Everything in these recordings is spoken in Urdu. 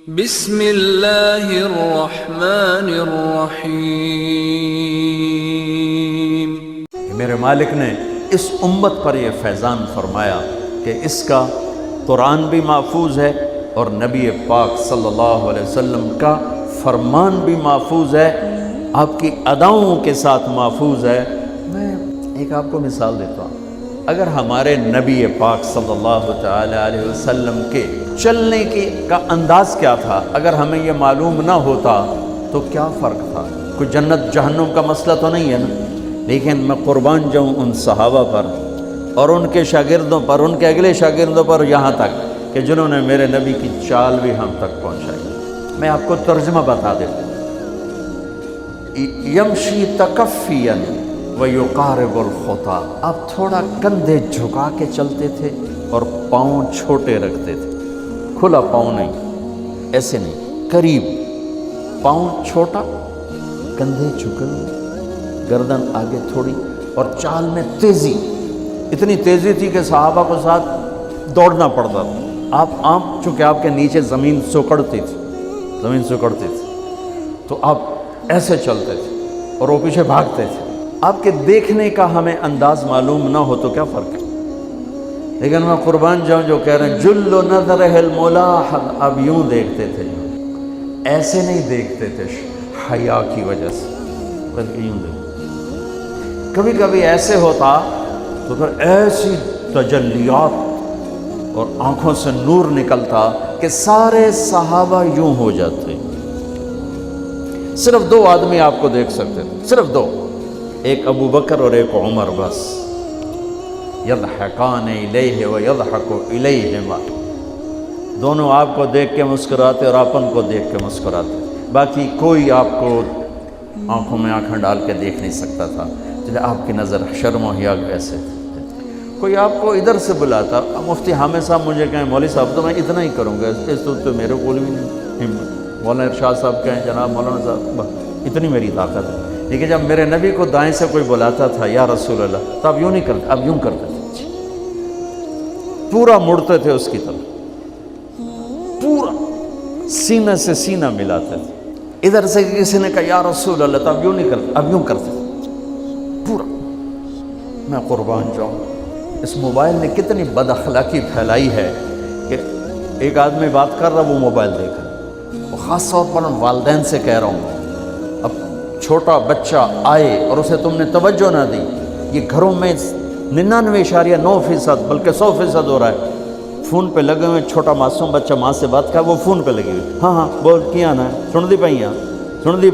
بسم اللہ الرحمن الرحیم۔ میرے مالک نے اس امت پر یہ فیضان فرمایا کہ اس کا قرآن بھی محفوظ ہے اور نبی پاک صلی اللہ علیہ وسلم کا فرمان بھی محفوظ ہے، آپ کی اداؤں کے ساتھ محفوظ ہے۔ میں ایک آپ کو مثال دیتا ہوں، اگر ہمارے نبی پاک صلی اللہ تعالی علیہ وسلم کے چلنے کا انداز کیا تھا، اگر ہمیں یہ معلوم نہ ہوتا تو کیا فرق تھا؟ کوئی جنت جہنم کا مسئلہ تو نہیں ہے نا، لیکن میں قربان جاؤں ان صحابہ پر اور ان کے شاگردوں پر، ان کے اگلے شاگردوں پر، یہاں تک کہ جنہوں نے میرے نبی کی چال بھی ہم تک پہنچائی۔ میں آپ کو ترجمہ بتا دیتا ہوں۔ یمشی تکفیاً ویقارب الخطا، آپ تھوڑا کندھے جھکا کے چلتے تھے اور پاؤں چھوٹے رکھتے تھے، کھلا پاؤں نہیں، ایسے نہیں، قریب، پاؤں چھوٹا، کندھے جھکے، گردن آگے تھوڑی، اور چال میں تیزی، اتنی تیزی تھی کہ صحابہ کو ساتھ دوڑنا پڑتا تھا۔ آپ عام چونکہ آپ کے نیچے زمین سکڑتی تھی، تو آپ ایسے چلتے تھے اور وہ پیچھے بھاگتے تھے۔ آپ کے دیکھنے کا ہمیں انداز معلوم نہ ہو تو کیا فرق ہے؟ لیکن میں قربان جاؤں جو کہہ رہے ہیں جل نظرہ الملاحظ، اب یوں دیکھتے تھے، ایسے نہیں دیکھتے تھے حیا کی وجہ سے، بلکہ یوں دیکھتے۔ کبھی کبھی ایسے ہوتا تو پھر ایسی تجلیات اور آنکھوں سے نور نکلتا کہ سارے صحابہ یوں ہو جاتے۔ صرف دو آدمی آپ کو دیکھ سکتے تھے، صرف دو، ایک ابو بکر اور ایک عمر، بس۔ یضحکان الیہ ویضحک الیہما، دونوں آپ کو دیکھ کے مسکراتے اور اپن کو دیکھ کے مسکراتے، باقی کوئی آپ کو آنکھوں میں آنکھیں ڈال کے دیکھ نہیں سکتا تھا، جب آپ کی نظر شرم و حیا ایسے تھی۔ کوئی آپ کو ادھر سے بلاتا، مفتی حامد صاحب مجھے کہیں مولوی صاحب تو میں اتنا ہی کروں گا، اس تو میرے کو بھی نہیں، مولانا ارشاد صاحب کہیں جناب مولانا صاحب، اتنی میری طاقت ہے۔ لیکن جب میرے نبی کو دائیں سے کوئی بلاتا تھا یا رسول اللہ، تو اب یوں نہیں کرتے، اب یوں کرتے تھے، پورا مڑتے تھے اس کی طرف، پورا سینہ سے سینہ ملاتے تھے۔ ادھر سے کسی نے کہا یا رسول اللہ، تو اب یوں نہیں کرتے، اب یوں کرتے تھے پورا۔ میں قربان جاؤں، اس موبائل نے کتنی بد اخلاقی پھیلائی ہے کہ ایک آدمی بات کر رہا وہ موبائل دیکھ رہا۔ وہ خاص طور پر والدین سے کہہ رہا ہوں، اب چھوٹا بچہ آئے اور اسے تم نے توجہ نہ دی، یہ گھروں میں 99.9% بلکہ 100% ہو رہا ہے، فون پہ لگے ہوئے، چھوٹا معصوم بچہ ماں سے بات کر، وہ فون پہ لگی ہوئی، ہاں بول کیا نا، سن دی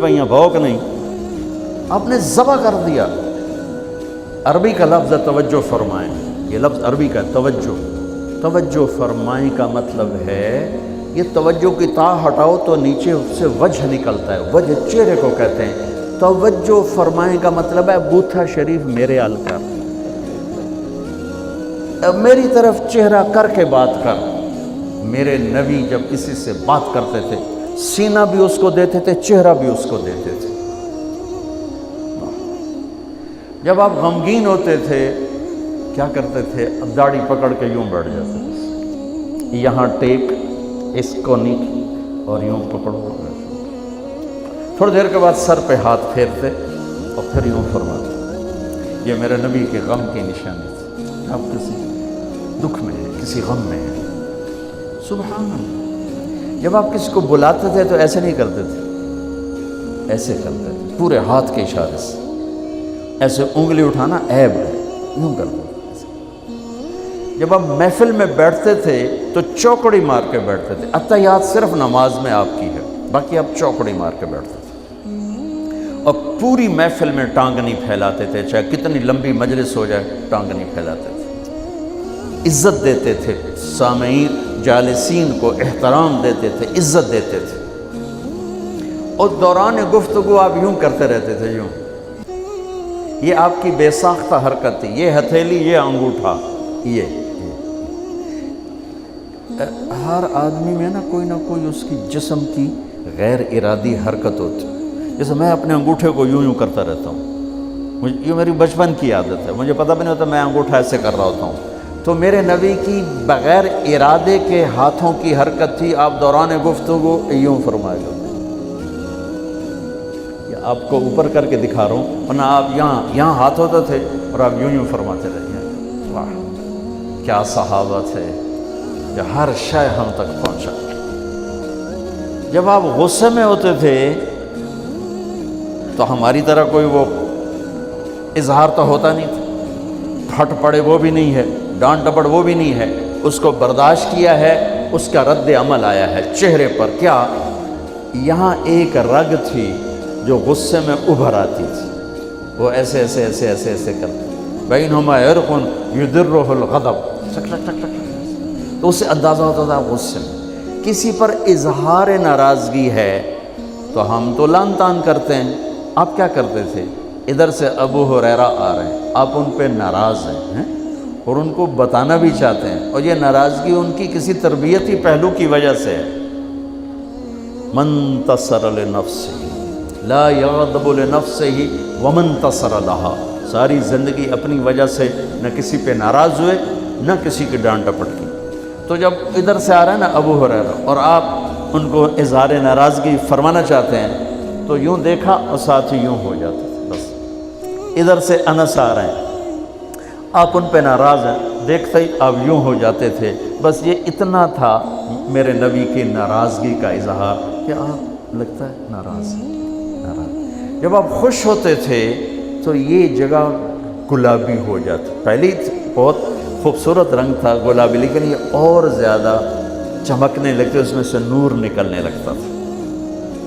پئیاں بھوک نہیں، آپ نے ذبح کر دیا۔ عربی کا لفظ ہے توجہ فرمائیں، یہ لفظ عربی کا توجہ فرمائیں کا مطلب ہے، یہ توجہ کی تا ہٹاؤ تو نیچے سے وجہ نکلتا ہے، وجہ چہرے کو کہتے ہیں۔ توجہ فرمائیں کا مطلب ہے بوتھا شریف میرے حل کر، میری طرف چہرہ کر کے بات کر۔ میرے نبی جب کسی سے بات کرتے تھے، سینہ بھی اس کو دیتے تھے، چہرہ بھی اس کو دیتے تھے۔ جب آپ غمگین ہوتے تھے کیا کرتے تھے؟ اب داڑھی پکڑ کے یوں بیٹھ جاتے تھے، یہاں ٹیک، اس کو نیچے اور یوں پکڑو، تھوڑی دیر کے بعد سر پہ ہاتھ پھیرتے اور پھر یوں فرماتے۔ یہ میرے نبی کے غم کی نشانی تھی۔ آپ کسی دکھ میں ہیں، کسی غم میں ہیں، سبحان اللہ۔ جب آپ کسی کو بلاتے تھے تو ایسے نہیں کرتے تھے، ایسے کرتے تھے، پورے ہاتھ کے اشارے سے، ایسے انگلی اٹھانا عیب ہے، یوں کرتے تھے۔ جب آپ محفل میں بیٹھتے تھے تو چوکڑی مار کے بیٹھتے تھے، اتحیات صرف نماز میں آپ کی ہے، باقی آپ چوکڑی مار کے بیٹھتے تھے، اور پوری محفل میں ٹانگ نہیں پھیلاتے تھے، چاہے کتنی لمبی مجلس ہو جائے ٹانگ نہیں پھیلاتے تھے، عزت دیتے تھے، سامعین جالسین کو احترام دیتے تھے، عزت دیتے تھے، اور دوران گفتگو آپ یوں کرتے رہتے تھے، یوں۔ یہ آپ کی بے ساختہ حرکت تھی، یہ ہتھیلی، یہ انگوٹھا، یہ ہر آدمی میں نا کوئی اس کی جسم کی غیر ارادی حرکت ہوتی ہے۔ جیسے میں اپنے انگوٹھے کو یوں کرتا رہتا ہوں، یہ میری بچپن کی عادت ہے، مجھے پتہ بھی نہیں ہوتا میں انگوٹھا ایسے کر رہا ہوتا ہوں، تو میرے نبی کی بغیر ارادے کے ہاتھوں کی حرکت تھی. آپ دوران گفتگو یوں فرمائے گا. آپ کو اوپر کر کے دکھا رہا ہوں ورنہ آپ یہاں ہاتھ ہوتے تھے اور آپ یوں فرماتے رہے. واہ کیا صحابہ تھے جو ہر شے ہم تک پہنچا. جب آپ غصے میں ہوتے تھے تو ہماری طرح کوئی وہ اظہار تو ہوتا نہیں تھا. پھٹ پڑے وہ بھی نہیں ہے, ڈانٹ ڈپٹ وہ بھی نہیں ہے. اس کو برداشت کیا ہے, اس کا رد عمل آیا ہے چہرے پر. کیا یہاں ایک رگ تھی جو غصے میں ابھر آتی تھی, وہ ایسے ایسے ایسے ایسے ایسے کرتے. بینہما عرق یدرہ الغضب, تو اسے اندازہ ہوتا تھا غصے میں کسی پر اظہار ناراضگی ہے تو ہم تو لان تان کرتے ہیں. آپ کیا کرتے تھے؟ ادھر سے ابو ہریرہ آ رہے ہیں, آپ ان پہ ناراض ہیں اور ان کو بتانا بھی چاہتے ہیں, اور یہ ناراضگی ان کی کسی تربیتی پہلو کی وجہ سے ہے. من تصر لنفسہ لا یغضب لنفسہ ومن تصر لہا. ساری زندگی اپنی وجہ سے نہ کسی پہ ناراض ہوئے نہ کسی کی ڈانٹ ڈپٹ کی. تو جب ادھر سے آ رہا ہے نا ابو ہریرہ اور آپ ان کو اظہار ناراضگی فرمانا چاہتے ہیں تو یوں دیکھا اور ساتھ ہی یوں ہو جاتے تھے. بس ادھر سے انس آ رہے ہیں, آپ ان پہ ناراض ہیں, دیکھتے ہی آپ یوں ہو جاتے تھے. بس یہ اتنا تھا میرے نبی کی ناراضگی کا اظہار کہ آپ لگتا ہے ناراض ہیں. جب آپ خوش ہوتے تھے تو یہ جگہ گلابی ہو جاتی. پہلی بہت خوبصورت رنگ تھا گلابی, لیکن یہ اور زیادہ چمکنے لگتے, اس میں سے نور نکلنے لگتا تھا.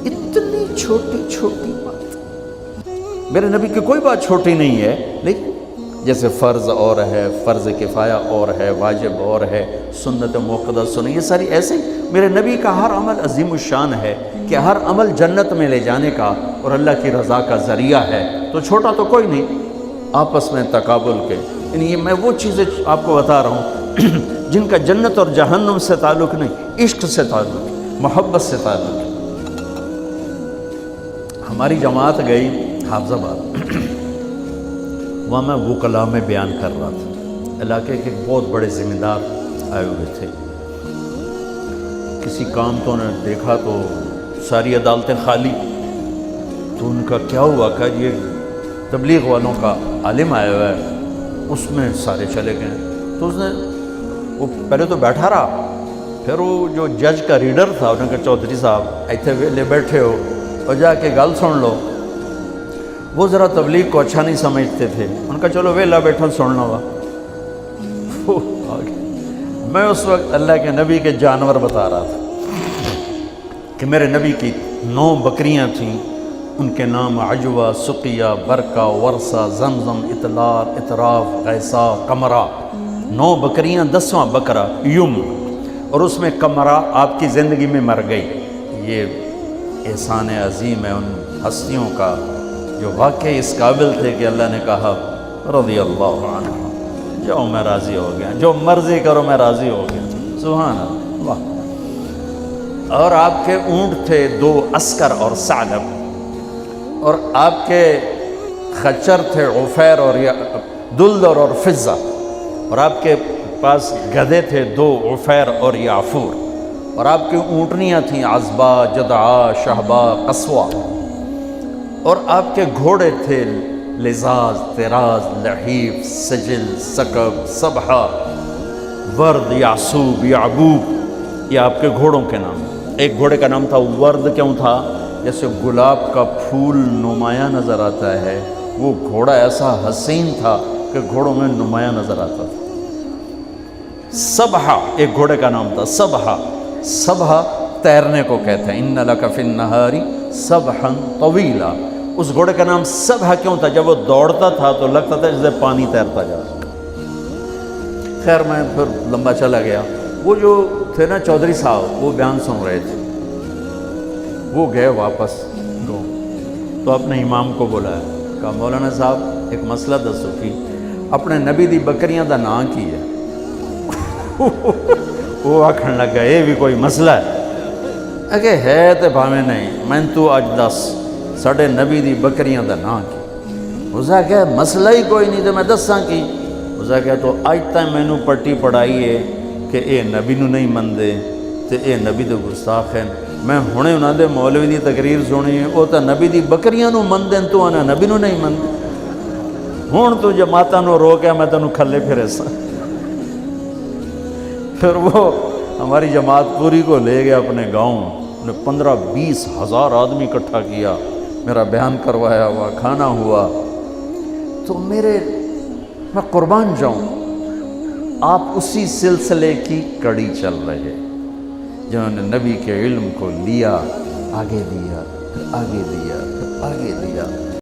اتنی چھوٹی چھوٹی بات, میرے نبی کی کوئی بات چھوٹی نہیں ہے, لیکن جیسے فرض اور ہے, فرض کفایہ اور ہے, واجب اور ہے, سنت موقدہ سنت, یہ ساری ایسے ہی. میرے نبی کا ہر عمل عظیم الشان ہے کہ ہر عمل جنت میں لے جانے کا اور اللہ کی رضا کا ذریعہ ہے. تو چھوٹا تو کوئی نہیں, آپس میں تقابل کے. یعنی یہ میں وہ چیزیں آپ کو بتا رہا ہوں جن کا جنت اور جہنم سے تعلق نہیں, عشق سے تعلق, محبت سے تعلق. ہماری جماعت گئی حافظ آباد, وہاں میں وکلا میں بیان کر رہا تھا. علاقے کے بہت بڑے ذمہ دار آئے ہوئے تھے. کسی کام تو نے دیکھا تو ساری عدالتیں خالی, تو ان کا کیا ہوا کہ یہ تبلیغ والوں کا عالم آیا ہوا ہے, اس میں سارے چلے گئے. تو اس نے وہ پہلے تو بیٹھا رہا, پھر وہ جو جج کا ریڈر تھا انہوں نے کہا چودھری صاحب ایتھے ویلے بیٹھے ہو اور جا کے گل سن لو. وہ ذرا تبلیغ کو اچھا نہیں سمجھتے تھے, ان کا چلو ویلا بیٹھا سننا ہوا. میں اس وقت اللہ کے نبی کے جانور بتا رہا تھا کہ میرے نبی کی 9 بکریاں تھیں, ان کے نام عجوہ, سقیہ, برکہ, ورثہ, زمزم, اطلال, اطراف, غیثا, قمرہ. 9 بکریاں, 10واں بکرا یم, اور اس میں قمرہ آپ کی زندگی میں مر گئی. یہ احسان عظیم ہے ان ہستیوں کا جو واقعی اس قابل تھے کہ اللہ نے کہا رضی اللہ عنہ, جاؤ میں راضی ہو گیا, جو مرضی کرو میں راضی ہو گیا. سبحان اللہ. اور آپ کے اونٹ تھے 2 عسکر اور ثعلب, اور آپ کے خچر تھے عفیر اور دلدر اور فضہ, اور آپ کے پاس گدھے تھے 2 عفیر اور یعفور, اور آپ کی اونٹنیاں تھیں عذبہ, جدعا, شہبہ, قصوہ, اور آپ کے گھوڑے تھے لزاز, تراز, لحیف, سجل, سکب, سبحہ, ورد, یعصوب, یعبوب. یہ آپ کے گھوڑوں کے نام. ایک گھوڑے کا نام تھا ورد, کیوں تھا؟ جیسے گلاب کا پھول نمایاں نظر آتا ہے, وہ گھوڑا ایسا حسین تھا کہ گھوڑوں میں نمایاں نظر آتا تھا. سبحہ ایک گھوڑے کا نام تھا, سبحہ. سبحہ تیرنے کو کہتے ہیں, ان لک فی النہار سبحا طویلا. اس گھوڑے کا نام سبحہ کیوں تھا؟ جب وہ دوڑتا تھا تو لگتا تھا جیسے پانی تیرتا جا رہا. خیر میں پھر لمبا چلا گیا. وہ جو تھے نا چودھری صاحب, وہ بیان سن رہے تھے, وہ گئے واپس تو اپنے امام کو بلایا, کہا مولانا صاحب ایک مسئلہ دسو کہ اپنے نبی دی بکریاں دا نام کی ہے. وہ آکھن لگا یہ بھی کوئی مسئلہ ہے؟ اگے ہے تو بھاویں نہیں, میں تو اج دس ساڈے نبی دی بکریاں دا نام کی. اس نے کہا مسئلہ ہی کوئی نہیں تو میں دساں کی. اس کہ تو اج تک مینوں پٹی پڑھائی ہے کہ اے نبی نو نہیں مندے تے اے نبی دے گستاخ ہیں. میں ہنے انہاں دے مولوی دی تقریر سنی ہے، وہ تو نبی دی بکریاں نو مندے تو انہاں نبی نو نہیں مندے. ہن تو جماعتاں نو روکیا میں تینوں کھلے پھرے سا. پھر وہ ہماری جماعت پوری کو لے گیا اپنے گاؤں، نے 15-20 ہزار آدمی اکٹھا کیا، میرا بیان کروایا ہوا، کھانا ہوا. تو میں قربان جاؤں، آپ اسی سلسلے کی کڑی چل رہے جنہوں نے نبی کے علم کو لیا، آگے دیا، پھر آگے دیا، پھر آگے دیا.